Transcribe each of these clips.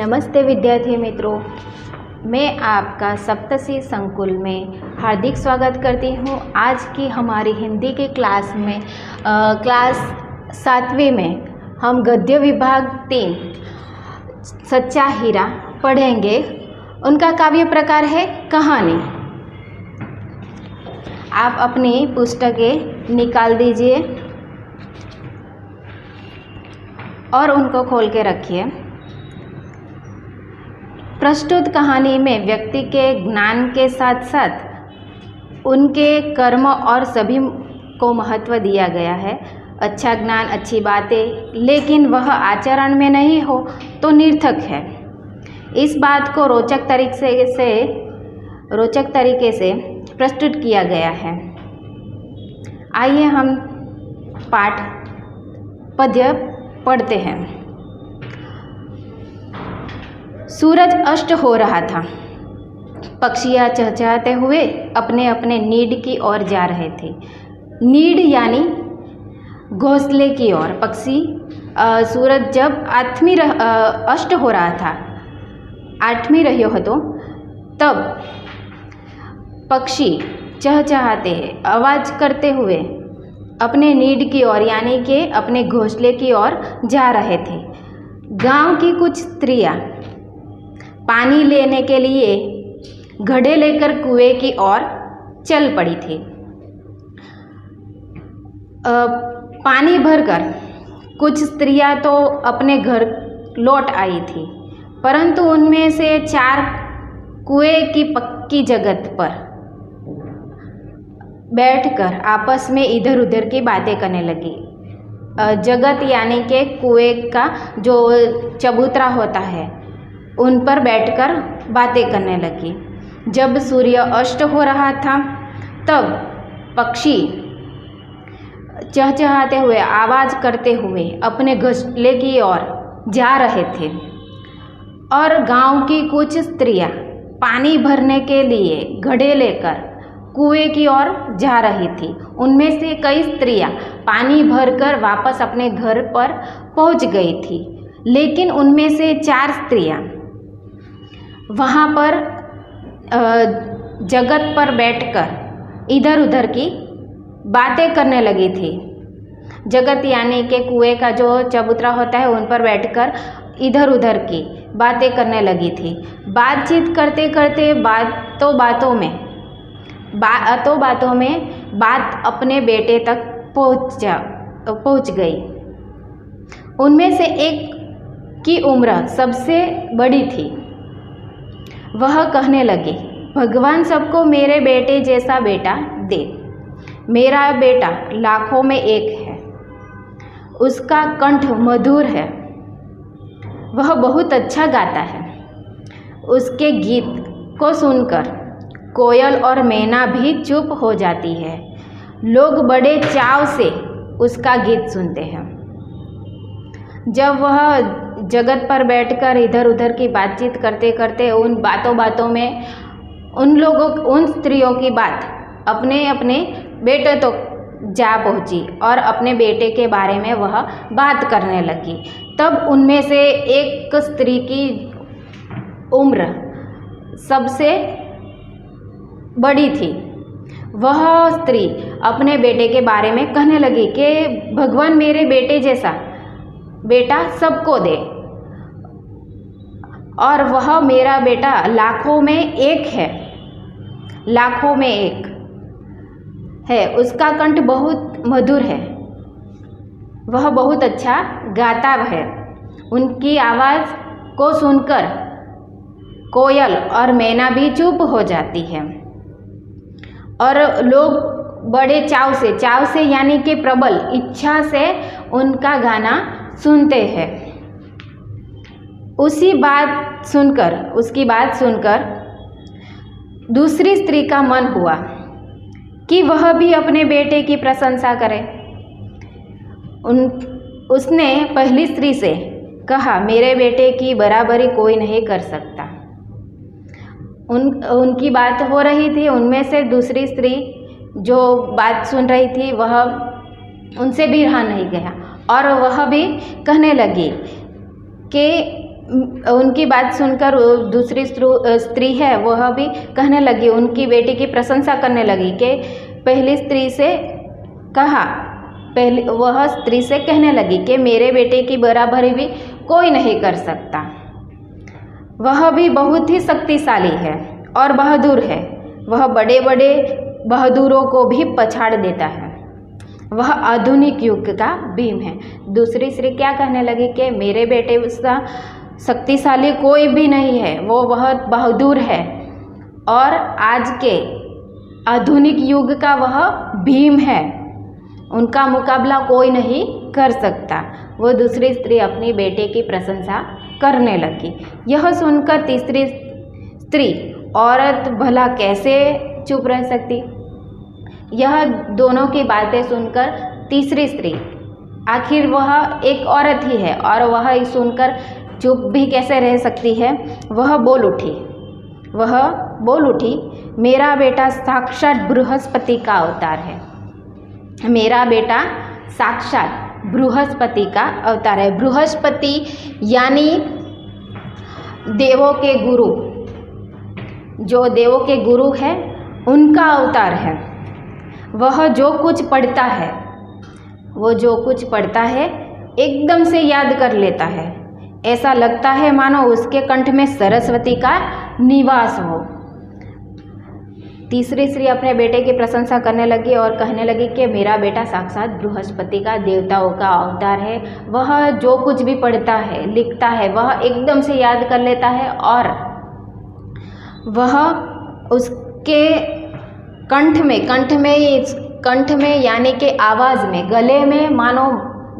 नमस्ते विद्यार्थी मित्रों, मैं आपका सप्तशी संकुल में हार्दिक स्वागत करती हूँ। आज की हमारी हिंदी के क्लास में क्लास 7वीं में हम गद्य विभाग 3 सच्चा हीरा पढ़ेंगे। उनका काव्य प्रकार है कहानी। आप अपनी पुस्तकें निकाल दीजिए और उनको खोल के रखिए। प्रस्तुत कहानी में व्यक्ति के ज्ञान के साथ साथ उनके कर्म और सभी को महत्व दिया गया है। अच्छा ज्ञान, अच्छी बातें, लेकिन वह आचरण में नहीं हो तो निर्थक है। इस बात को रोचक तरीके से प्रस्तुत किया गया है। आइए हम पद्य पढ़ते हैं। सूरज अस्त हो रहा था। पक्षियाँ चहचहाते हुए अपने अपने नीड की ओर जा रहे थे। नीड यानी घोंसले की ओर। पक्षी सूरज जब अस्त हो रहा था, आठवीं रह्यो हतो, तब पक्षी चहचहाते आवाज़ करते हुए अपने नीड की ओर यानी कि अपने घोंसले की ओर जा रहे थे। गांव की कुछ स्त्रियां पानी लेने के लिए घड़े लेकर कुएं की ओर चल पड़ी थी। पानी भरकर कुछ स्त्रियां तो अपने घर लौट आई थी, परंतु उनमें से 4 कुएं की पक्की जगह पर बैठकर आपस में इधर उधर की बातें करने लगी। जगत यानी कि कुएं का जो चबूतरा होता है, उन पर बैठकर बातें करने लगी। जब सूर्य अस्त हो रहा था, तब पक्षी चहचहाते हुए, आवाज़ करते हुए अपने घोंसले की ओर जा रहे थे और गांव की कुछ स्त्रियां पानी भरने के लिए घड़े लेकर कुएं की ओर जा रही थी। उनमें से कई स्त्रियां पानी भरकर वापस अपने घर पर पहुंच गई थी, लेकिन उनमें से 4 स्त्रियां वहाँ पर जगत पर बैठकर इधर उधर की बातें करने लगी थी। जगत यानी कि कुएं का जो चबूतरा होता है, उन पर बैठकर इधर उधर की बातें करने लगी थी। बातचीत करते करते बातों में बात अपने बेटे तक पहुंच गई। उनमें से एक की उम्र सबसे बड़ी थी। वह कहने लगी, भगवान सबको मेरे बेटे जैसा बेटा दे। मेरा बेटा लाखों में एक है। उसका कंठ मधुर है। वह बहुत अच्छा गाता है। उसके गीत को सुनकर कोयल और मैना भी चुप हो जाती है। लोग बड़े चाव से उसका गीत सुनते हैं। जब वह जगत पर बैठकर इधर उधर की बातचीत करते करते उन बातों में उन स्त्रियों की बात अपने अपने बेटे तो जा पहुंची और अपने बेटे के बारे में वह बात करने लगी। तब उनमें से एक स्त्री की उम्र सबसे बड़ी थी। वह स्त्री अपने बेटे के बारे में कहने लगी कि भगवान मेरे बेटे जैसा बेटा सबको दे, और वह मेरा बेटा लाखों में एक है। लाखों में एक है। उसका कंठ बहुत मधुर है। वह बहुत अच्छा गाता है। उनकी आवाज़ को सुनकर कोयल और मैना भी चुप हो जाती है और लोग बड़े चाव से यानी कि प्रबल इच्छा से उनका गाना सुनते हैं। उसकी बात सुनकर दूसरी स्त्री का मन हुआ कि वह भी अपने बेटे की प्रशंसा करे। उसने पहली स्त्री से कहा, मेरे बेटे की बराबरी कोई नहीं कर सकता। उनकी बात हो रही थी। उनमें से दूसरी स्त्री जो बात सुन रही थी, वह उनसे भी रहा नहीं गया और वह भी कहने लगी कि उनकी बात सुनकर दूसरी स्त्री है वह भी कहने लगी, उनकी बेटी की प्रशंसा करने लगी कि पहली स्त्री से कहा, वह स्त्री से कहने लगी कि मेरे बेटे की बराबरी भी कोई नहीं कर सकता। वह भी बहुत ही शक्तिशाली है और बहादुर है। वह बड़े बड़े बहादुरों को भी पछाड़ देता है। वह आधुनिक युग का भीम है। दूसरी स्त्री क्या कहने लगी कि मेरे बेटे सा शक्तिशाली कोई भी नहीं है, वो बहुत बहादुर है और आज के आधुनिक युग का वह भीम है, उनका मुकाबला कोई नहीं कर सकता। वो दूसरी स्त्री अपनी बेटे की प्रशंसा करने लगी। यह सुनकर तीसरी स्त्री, औरत भला कैसे चुप रह सकती? यह दोनों की बातें सुनकर तीसरी स्त्री, आखिर वह एक औरत ही है और वह सुनकर चुप भी कैसे रह सकती है, वह बोल उठी, मेरा बेटा साक्षात बृहस्पति का अवतार है। मेरा बेटा साक्षात बृहस्पति का अवतार है। बृहस्पति यानी देवों के गुरु, जो देवों के गुरु है उनका अवतार है। वह जो कुछ पढ़ता है एकदम से याद कर लेता है। ऐसा लगता है मानो उसके कंठ में सरस्वती का निवास हो। तीसरी स्त्री अपने बेटे की प्रशंसा करने लगी और कहने लगी कि मेरा बेटा साक्षात बृहस्पति का, देवताओं का अवतार है। वह जो कुछ भी पढ़ता है, लिखता है, वह एकदम से याद कर लेता है और वह उसके कंठ में यानी कि आवाज़ में, गले में मानो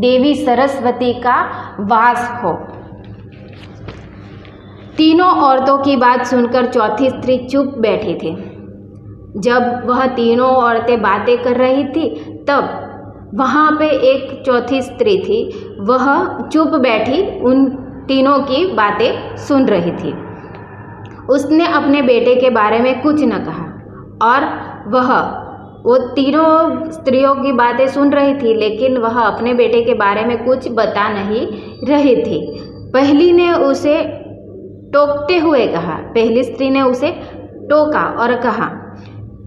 देवी सरस्वती का वास हो। तीनों औरतों की बात सुनकर चौथी स्त्री चुप बैठी थी। जब वह तीनों औरतें बातें कर रही थी तब वहाँ पे एक चौथी स्त्री थी, वह चुप बैठी उन तीनों की बातें सुन रही थी। उसने अपने बेटे के बारे में कुछ न कहा और वो तीनों स्त्रियों की बातें सुन रही थी, लेकिन वह अपने बेटे के बारे में कुछ बता नहीं रही थी। पहली ने उसे टोकते हुए कहा, पहली स्त्री ने उसे टोका और कहा,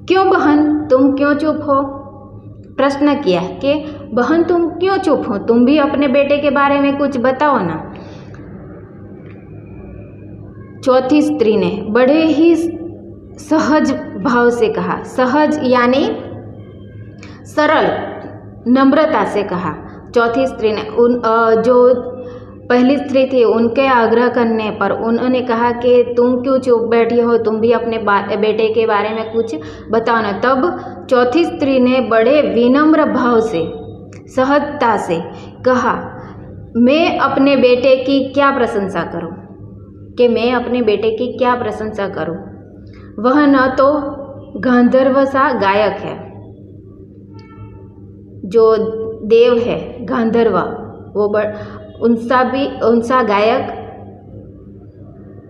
क्यों बहन तुम क्यों चुप हो? प्रश्न किया कि बहन तुम क्यों चुप हो, तुम भी अपने बेटे के बारे में कुछ बताओ ना। चौथी स्त्री ने बड़े ही सहज भाव से कहा, सहज यानी सरल, नम्रता से कहा। चौथी स्त्री ने जो पहली स्त्री थी उनके आग्रह करने पर उन्होंने कहा कि तुम क्यों चुप बैठी हो, तुम भी अपने बेटे के बारे में कुछ बताओ ना। तब चौथी स्त्री ने बड़े विनम्र भाव से, सहजता से कहा, मैं अपने बेटे की क्या प्रशंसा करूं, कि मैं अपने बेटे की क्या प्रशंसा करूं। वह न तो गांधर्व सा गायक है, जो देव है गांधर्व, वो उनसा गायक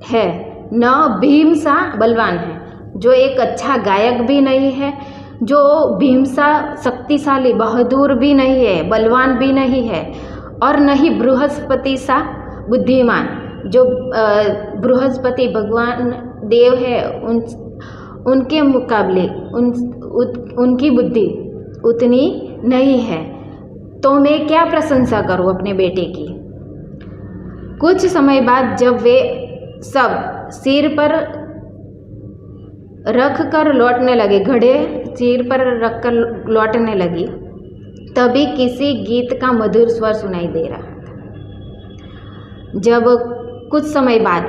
है, न भीम सा बलवान है, जो एक अच्छा गायक भी नहीं है, जो भीम सा शक्तिशाली बहादुर भी नहीं है, बलवान भी नहीं है, और न ही बृहस्पति सा बुद्धिमान, जो बृहस्पति भगवान देव है उनके मुकाबले उनकी बुद्धि उतनी नहीं है। तो मैं क्या प्रशंसा करूं अपने बेटे की। कुछ समय बाद जब वे सब सिर पर रख कर लौटने लगे, घड़े सिर पर रख कर लौटने लगी, तभी किसी गीत का मधुर स्वर सुनाई दे रहा था। जब कुछ समय बाद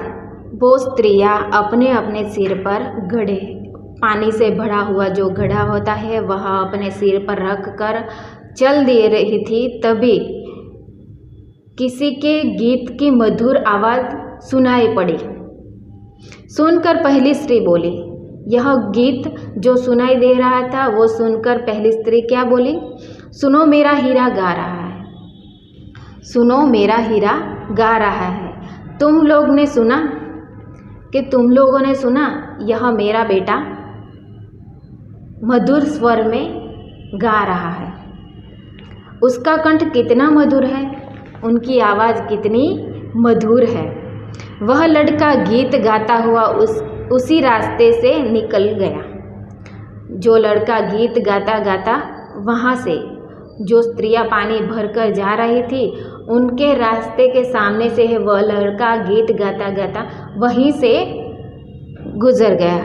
वो स्त्रियां अपने अपने सिर पर घड़े, पानी से भरा हुआ जो घड़ा होता है वह अपने सिर पर रख कर चल दे रही थी, तभी किसी के गीत की मधुर आवाज़ सुनाई पड़ी। सुनकर पहली स्त्री बोली, यह गीत जो सुनाई दे रहा था वो सुनकर पहली स्त्री क्या बोली, सुनो मेरा हीरा गा रहा है, सुनो मेरा हीरा गा रहा है। तुम लोगों ने सुना यह मेरा बेटा मधुर स्वर में गा रहा है। उसका कंठ कितना मधुर है, उनकी आवाज़ कितनी मधुर है। वह लड़का गीत गाता हुआ उसी रास्ते से निकल गया। जो लड़का गीत गाता गाता वहाँ से जो स्त्रियाँ पानी भरकर जा रही थी उनके रास्ते के सामने से है वह लड़का गीत गाता गाता वहीं से गुजर गया,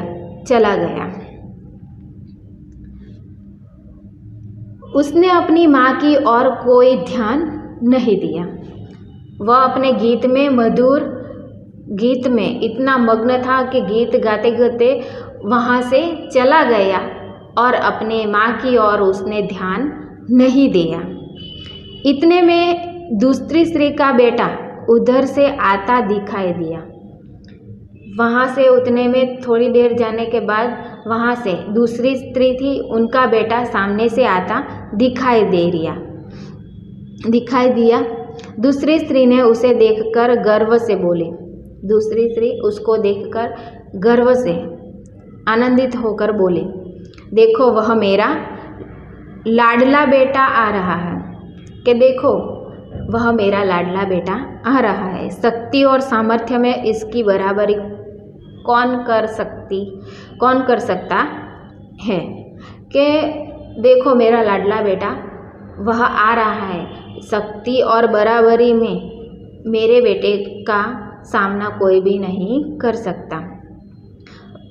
चला गया। उसने अपनी माँ की ओर कोई ध्यान नहीं दिया। वह अपने मधुर गीत में इतना मग्न था कि गीत गाते गाते वहाँ से चला गया और अपने माँ की ओर उसने ध्यान नहीं दिया। इतने में दूसरी स्त्री का बेटा उधर से आता दिखाई दिया। वहाँ से उतने में थोड़ी देर जाने के बाद वहाँ से दूसरी स्त्री थी, उनका बेटा सामने से आता दिखाई दिया। दूसरी स्त्री ने उसे देखकर गर्व से बोली। दूसरी स्त्री उसको देखकर गर्व से आनंदित होकर बोली, देखो वह मेरा लाडला बेटा आ रहा है। कि देखो वह मेरा लाडला बेटा आ रहा है। शक्ति और सामर्थ्य में इसकी बराबरी कौन कर सकता है। कि देखो मेरा लाडला बेटा वह आ रहा है। शक्ति और बराबरी में मेरे बेटे का सामना कोई भी नहीं कर सकता।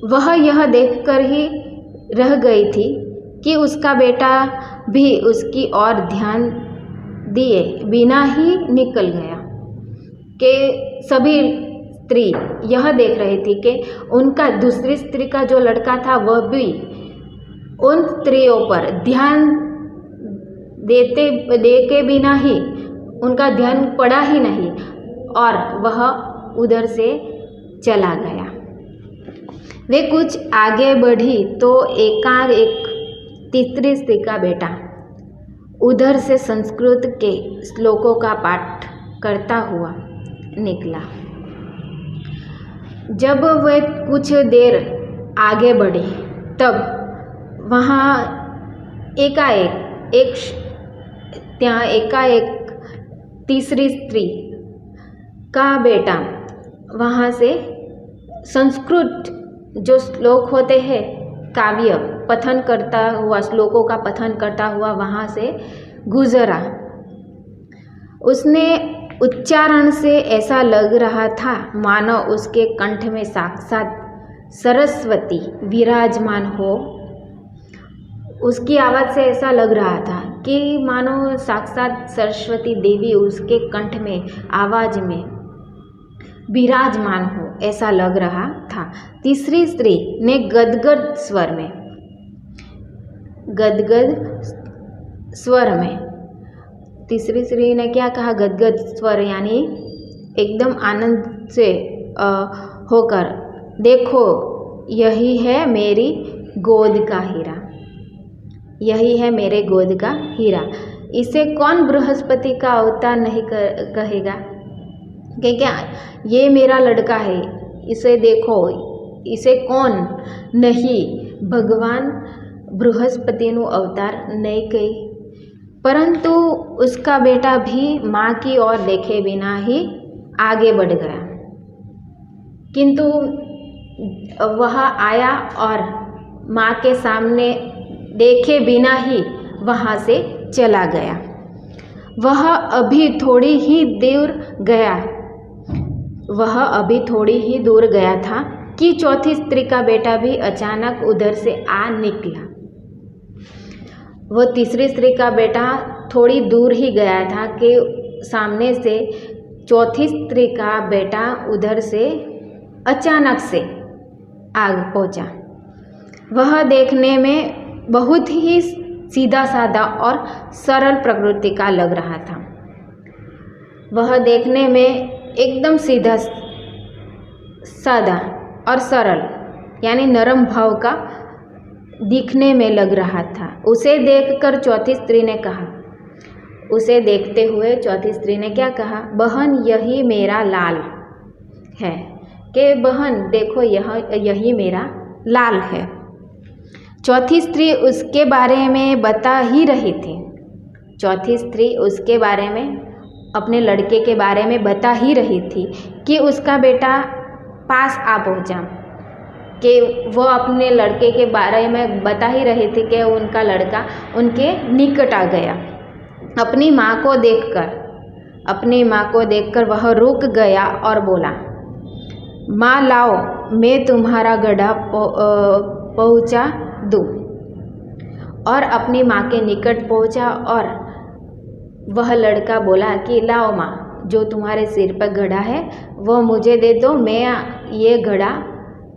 वह यह देखकर ही रह गई थी कि उसका बेटा भी उसकी ओर ध्यान दिए बिना ही निकल गया। कि सभी स्त्री यह देख रही थी कि उनका दूसरी स्त्री का जो लड़का था वह भी उन स्त्रियों पर ध्यान दे के बिना ही उनका ध्यान पड़ा ही नहीं और वह उधर से चला गया। वे कुछ आगे बढ़ी तो एकाएक तीसरी स्त्री का बेटा उधर से संस्कृत के श्लोकों का पाठ करता हुआ निकला। जब वे कुछ देर आगे बढ़े तब वहाँ एकाएक तीसरी स्त्री का बेटा वहाँ से संस्कृत जो श्लोक होते हैं काव्य पठन करता हुआ, श्लोकों का पठन करता हुआ वहाँ से गुजरा। उसने उच्चारण से ऐसा लग रहा था मानो उसके कंठ में साक्षात सरस्वती विराजमान हो। उसकी आवाज़ से ऐसा लग रहा था कि मानो साक्षात सरस्वती देवी उसके कंठ में आवाज़ में विराजमान हो, ऐसा लग रहा था। तीसरी स्त्री ने गदगद स्वर में तीसरी स्त्री ने क्या कहा? गदगद स्वर यानी एकदम आनंद से होकर, देखो यही है मेरी गोद का हीरा, यही है मेरे गोद का हीरा। इसे कौन बृहस्पति का अवतार नहीं कहेगा? कि क्या ये मेरा लड़का है, इसे देखो, इसे कौन नहीं भगवान बृहस्पतिનું अवतार नहीं कही। परंतु उसका बेटा भी माँ की ओर देखे बिना ही आगे बढ़ गया, किंतु वह आया और माँ के सामने देखे बिना ही वहाँ से चला गया। वह अभी थोड़ी ही दूर गया था कि चौथी स्त्री का बेटा भी अचानक उधर से आ निकला। वह तीसरी स्त्री का बेटा थोड़ी दूर ही गया था कि सामने से चौथी स्त्री का बेटा उधर से अचानक से आ पहुंचा। वह देखने में बहुत ही सीधा साधा और सरल प्रकृति का लग रहा था। वह देखने में एकदम सीधा साधा और सरल यानी नरम भाव का दिखने में लग रहा था। उसे देखकर चौथी स्त्री ने कहा, उसे देखते हुए चौथी स्त्री ने क्या कहा? बहन यही मेरा लाल है। कि बहन देखो यही मेरा लाल है। चौथी स्त्री उसके बारे में बता ही रही थी। चौथी स्त्री उसके बारे में अपने लड़के के बारे में बता ही रही थी कि उसका बेटा पास आ पहुंचा, कि वो अपने लड़के के बारे में बता ही रही थी कि उनका लड़का उनके निकट आ गया। अपनी माँ को देखकर वह रुक गया और बोला, माँ लाओ, मैं तुम्हारा गड्ढा पहुँचा दूँ। और अपनी माँ के निकट पहुँचा और वह लड़का बोला कि लाओ माँ, जो तुम्हारे सिर पर घड़ा है वो मुझे दे दो, मैं ये घड़ा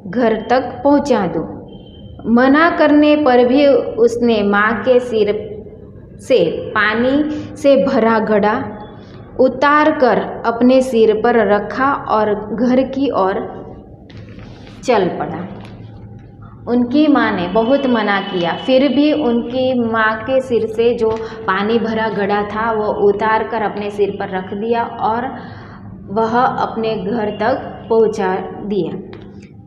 घर तक पहुँचा दूँ। मना करने पर भी उसने माँ के सिर से पानी से भरा घड़ा उतार कर अपने सिर पर रखा और घर की ओर चल पड़ा। उनकी माँ ने बहुत मना किया, फिर भी उनकी माँ के सिर से जो पानी भरा घड़ा था वो उतार कर अपने सिर पर रख दिया और वह अपने घर तक पहुँचा दिया।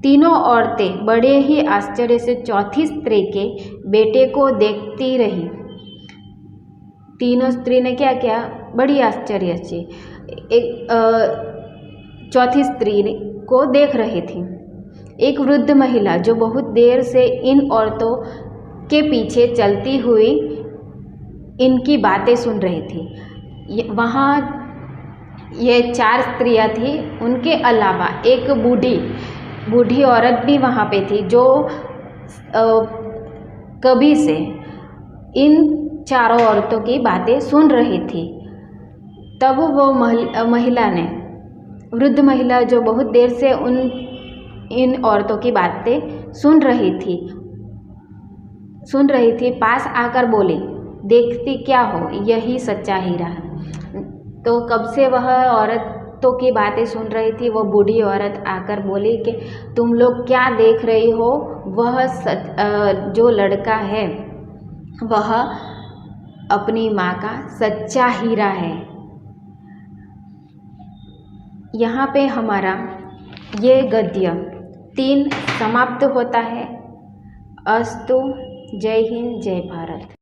तीनों औरतें बड़े ही आश्चर्य से चौथी स्त्री के बेटे को देखती रही। तीनों स्त्री ने क्या किया, बड़ी आश्चर्य से चौथी स्त्री को देख रही थी। एक वृद्ध महिला जो बहुत देर से इन औरतों के पीछे चलती हुई इनकी बातें सुन रही थी। वहाँ ये 4 स्त्रियाँ थी, उनके अलावा एक बूढ़ी औरत भी वहाँ पे थी जो कभी से इन चारों औरतों की बातें सुन रही थी। तब वो महिला ने, वृद्ध महिला जो बहुत देर से इन औरतों की बातें सुन रही थी, पास आकर बोली, देखती क्या हो, यही सच्चा हीरा है। तो कब से वह औरतों की बातें सुन रही थी, वो बूढ़ी औरत आकर बोली कि तुम लोग क्या देख रही हो, वह जो लड़का है वह अपनी माँ का सच्चा हीरा है। यहाँ पे हमारा ये गद्य 3 समाप्त होता है। अस्तु। जय हिंद, जय भारत।